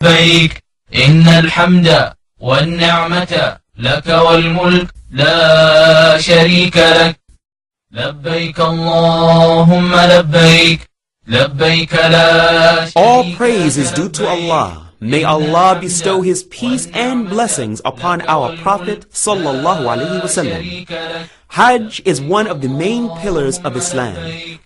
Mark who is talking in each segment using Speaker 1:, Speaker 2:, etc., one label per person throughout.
Speaker 1: لبيك إن الحمد والنعمة لك والملك لا شريك لك لبيك اللهم لبيك لبيك لا شريك لك.
Speaker 2: All praise is due to Allah. May Allah bestow His peace and blessings upon our Prophet sallallahu alaihi wasallam. Hajj is one of the main pillars of Islam.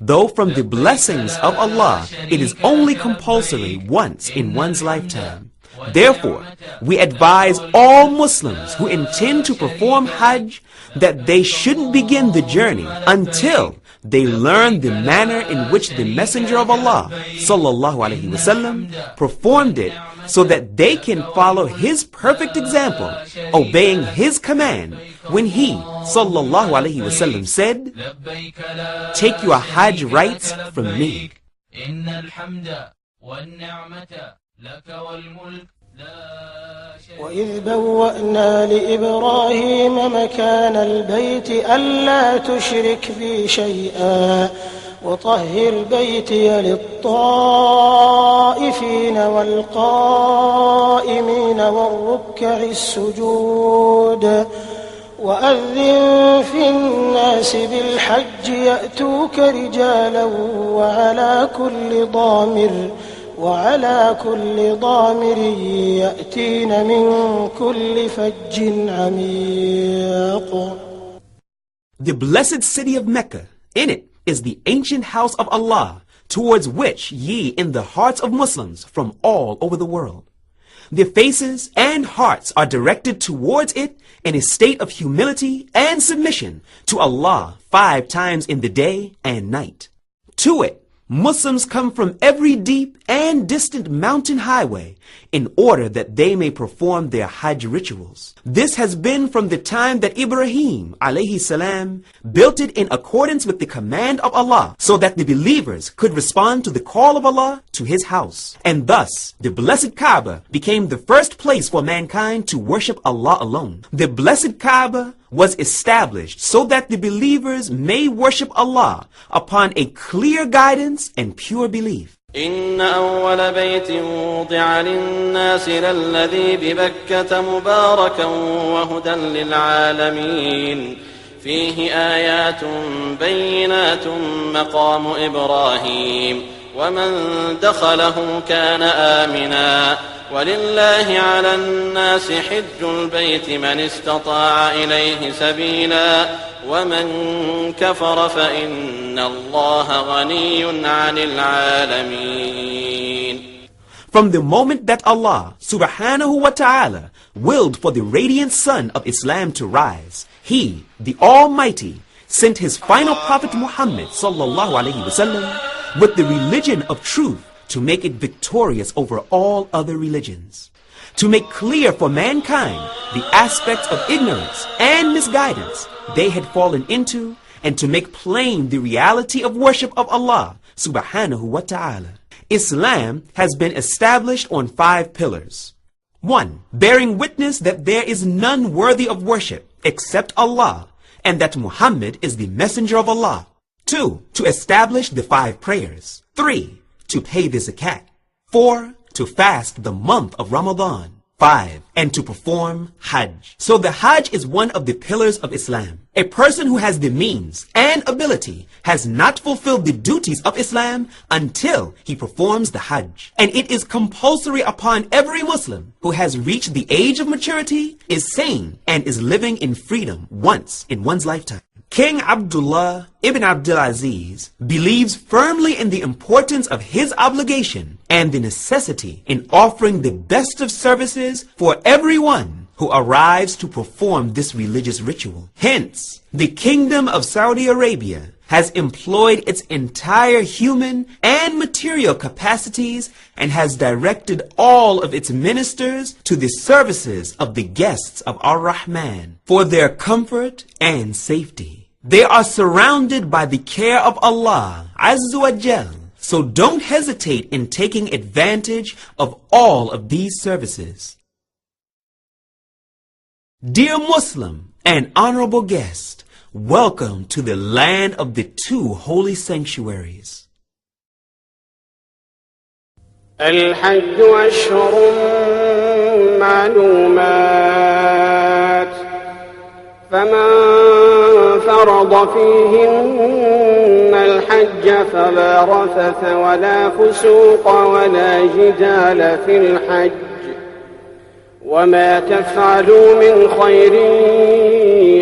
Speaker 2: Though from the blessings of Allah, it is only compulsory once in one's lifetime. Therefore, we advise all Muslims who intend to perform Hajj that they shouldn't begin the journey until they learn the manner in which the Messenger of Allah sallallahu alaihi wasallam performed it, so that they can follow his perfect example, obeying his command when he sallallahu alaihi wasallam said, "Take your Hajj rights from me."
Speaker 3: وإذ بوأنا لإبراهيم مكان البيت ألا تشرك بي شيئا وطهر بيتي للطائفين والقائمين والركع السجود وأذن في الناس بالحج يأتوك رجالا وعلى كل ضامر يأتين من كل فج عميق.
Speaker 2: The blessed city of Mecca, in it is the ancient house of Allah, towards which ye in the hearts of Muslims from all over the world. Their faces and hearts are directed towards it in a state of humility and submission to Allah 5 times in the day and night. To it, Muslims come from every deep and distant mountain highway in order that they may perform their Hajj rituals. This has been from the time that Ibrahim alayhi salam built it in accordance with the command of Allah, so that the believers could respond to the call of Allah to his house. And thus, the blessed Kaaba became the first place for mankind to worship Allah alone. The blessed Kaaba was established so that the believers may worship Allah upon a clear guidance and pure belief.
Speaker 4: إن أول بيت وضع للناس للذي ببكة مباركا وهدى للعالمين فيه آيات بينات مقام إبراهيم ومن دخله كان آمنا ولله على الناس حج البيت من استطاع إليه سبيلا ومن كفر فإن الله غني عن العالمين.
Speaker 2: From the moment that Allah subhanahu wa ta'ala willed for the radiant sun of Islam to rise, He, the Almighty, sent His final Prophet Muhammad sallallahu alayhi wasallam with the religion of truth to make it victorious over all other religions, to make clear for mankind the aspects of ignorance and misguidance they had fallen into, and to make plain the reality of worship of Allah subhanahu wa ta'ala. Islam has been established on 5 pillars. 1. Bearing witness that there is none worthy of worship except Allah, and that Muhammad is the messenger of Allah. 2. To establish the 5 prayers. 3. To pay the zakat. 4. To fast the month of Ramadan. 5. And to perform Hajj. So the Hajj is one of the pillars of Islam. A person who has the means and ability has not fulfilled the duties of Islam until he performs the Hajj. And it is compulsory upon every Muslim who has reached the age of maturity, is sane, and is living in freedom once in one's lifetime. King Abdullah ibn Abdulaziz believes firmly in the importance of his obligation and the necessity in offering the best of services for everyone who arrives to perform this religious ritual. Hence, the Kingdom of Saudi Arabia has employed its entire human and material capacities and has directed all of its ministers to the services of the guests of Ar-Rahman for their comfort and safety. They are surrounded by the care of Allah Azza wa Jal, so don't hesitate in taking advantage of all of these services. Dear Muslim and honorable guest, welcome to the land of the 2 holy sanctuaries.
Speaker 3: الحج أشهر معلومات فمن فرض فيهن الحج فلا رفث ولا فسوق ولا جدال في الحج وما تفعلوا من خير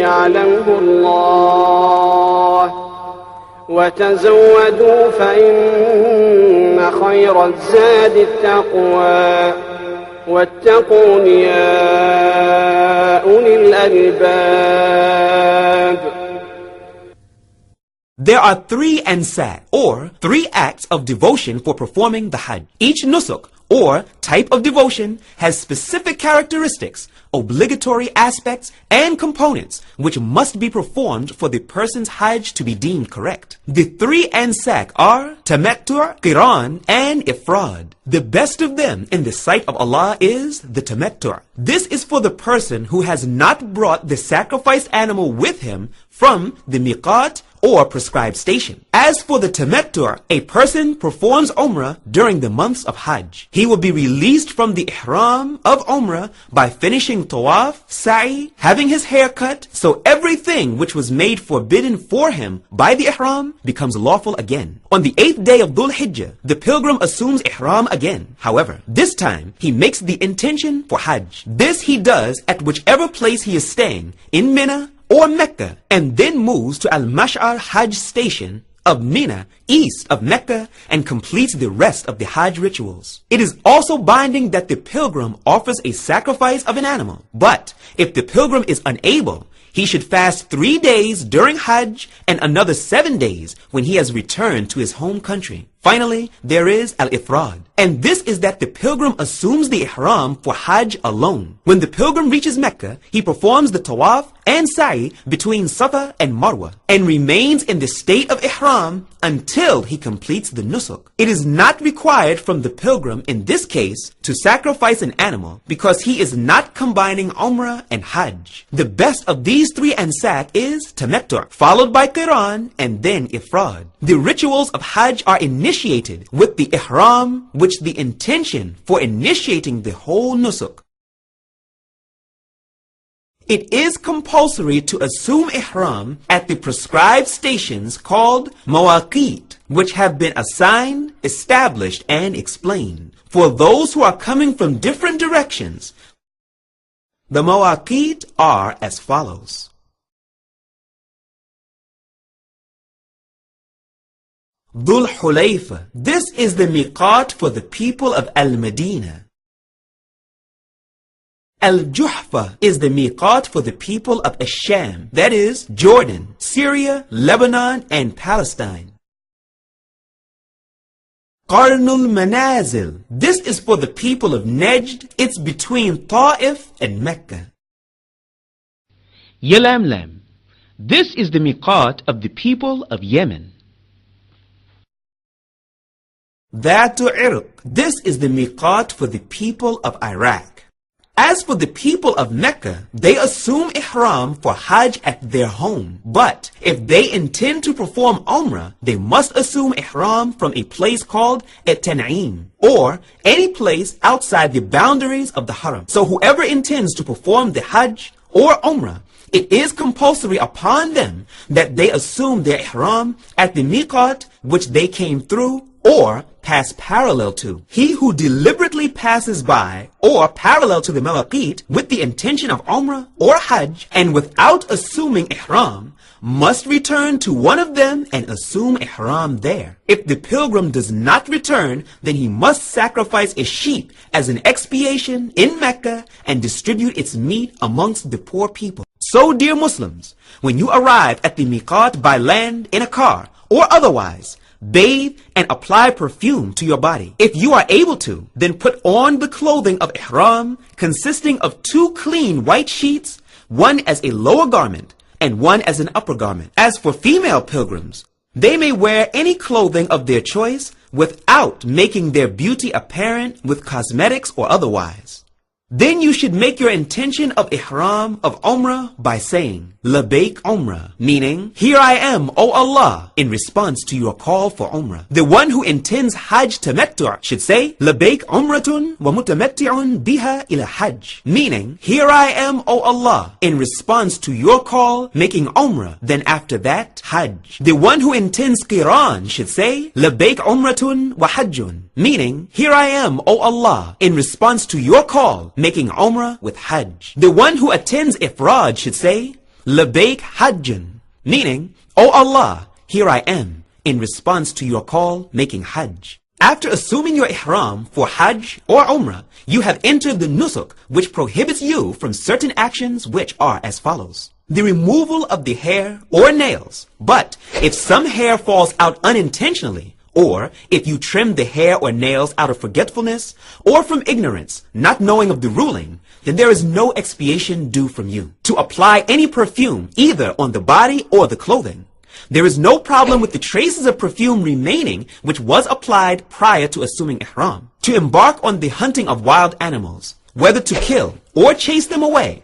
Speaker 3: يعلمه الله وتزودوا فإن خير الزاد التقوى واتقون يا أولي الألباب.
Speaker 2: There are 3 ansak, or 3 acts of devotion for performing the Hajj. Each nusuk, or type of devotion, has specific characteristics, obligatory aspects, and components which must be performed for the person's Hajj to be deemed correct. The 3 ansak are tamattu', qiran, and ifrad. The best of them in the sight of Allah is the tamattu'. This is for the person who has not brought the sacrificed animal with him from the miqat or prescribed station. As for the tamattu', a person performs Umrah during the months of Hajj. He will be released from the ihram of Umrah by finishing tawaf, sa'i, having his hair cut, so everything which was made forbidden for him by the ihram becomes lawful again. On the 8th day of Dhul Hijjah, the pilgrim assumes ihram again. However, this time he makes the intention for Hajj. This he does at whichever place he is staying, in Mina or Mecca, and then moves to Al-Mash'ar Hajj station of Mina, east of Mecca, and completes the rest of the Hajj rituals. It is also binding that the pilgrim offers a sacrifice of an animal. But if the pilgrim is unable, he should fast 3 days during Hajj and another 7 days when he has returned to his home country. Finally, there is al-ifrad, and this is that the pilgrim assumes the ihram for Hajj alone. When the pilgrim reaches Mecca, he performs the tawaf and sa'i between Safa and Marwa and remains in the state of ihram until he completes the nusuk. It is not required from the pilgrim in this case to sacrifice an animal because he is not combining Umrah and Hajj. The best of these 3 ansak is tamattu', followed by qiran and then ifrad. The rituals of Hajj are initiated with the ihram, which the intention for initiating the whole nusuk. It is compulsory to assume ihram at the prescribed stations called mawaqit, which have been assigned, established, and explained. For those who are coming from different directions, the mawaqit are as follows. Dhul Hulayfa. This is the miqat for the people of Al-Madinah. Al-Juhfa is the miqat for the people of Ash-Sham, that is, Jordan, Syria, Lebanon, and Palestine. Qarnul Manazil. This is for the people of Najd. It's between Ta'if and Mecca.
Speaker 5: Yalamlam. This is the miqat of the people of Yemen.
Speaker 2: Dhatu Irq. This is the miqat for the people of Iraq. As for the people of Mecca, they assume ihram for Hajj at their home. But if they intend to perform Umrah, they must assume ihram from a place called At-Tan'im, or any place outside the boundaries of the Haram. So whoever intends to perform the Hajj or Umrah, it is compulsory upon them that they assume their ihram at the miqat which they came through or pass parallel to. He who deliberately passes by or parallel to the mawaqit with the intention of Umrah or Hajj and without assuming ihram must return to one of them and assume ihram there. If the pilgrim does not return, then he must sacrifice a sheep as an expiation in Mecca and distribute its meat amongst the poor people. So, dear Muslims, when you arrive at the miqat by land, in a car, or otherwise, bathe and apply perfume to your body. If you are able to, then put on the clothing of ihram consisting of 2 clean white sheets, one as a lower garment and one as an upper garment. As for female pilgrims, they may wear any clothing of their choice without making their beauty apparent with cosmetics or otherwise. Then you should make your intention of ihram of Umrah by saying, Labaik Umrah, meaning, Here I am, O Allah, in response to your call for Umrah. The one who intends Hajj tamattu' should say, Labaik Umratun wa mutamatti'un biha ila Hajj, meaning, Here I am, O Allah, in response to your call, making Umrah, then after that, Hajj. The one who intends Qiran should say, Labaik Umratun wa Hajjun, meaning, Here I am, O Allah, in response to your call, making Umrah with Hajj. The one who attends Ifrad should say, Labaik Hajjun, meaning, O Allah, here I am, in response to your call, making Hajj. After assuming your ihram for Hajj or Umrah, you have entered the nusuk, which prohibits you from certain actions which are as follows. The removal of the hair or nails. But if some hair falls out unintentionally, or if you trim the hair or nails out of forgetfulness, or from ignorance, not knowing of the ruling, then there is no expiation due from you. To apply any perfume, either on the body or the clothing. There is no problem with the traces of perfume remaining which was applied prior to assuming ihram. To embark on the hunting of wild animals, whether to kill or chase them away,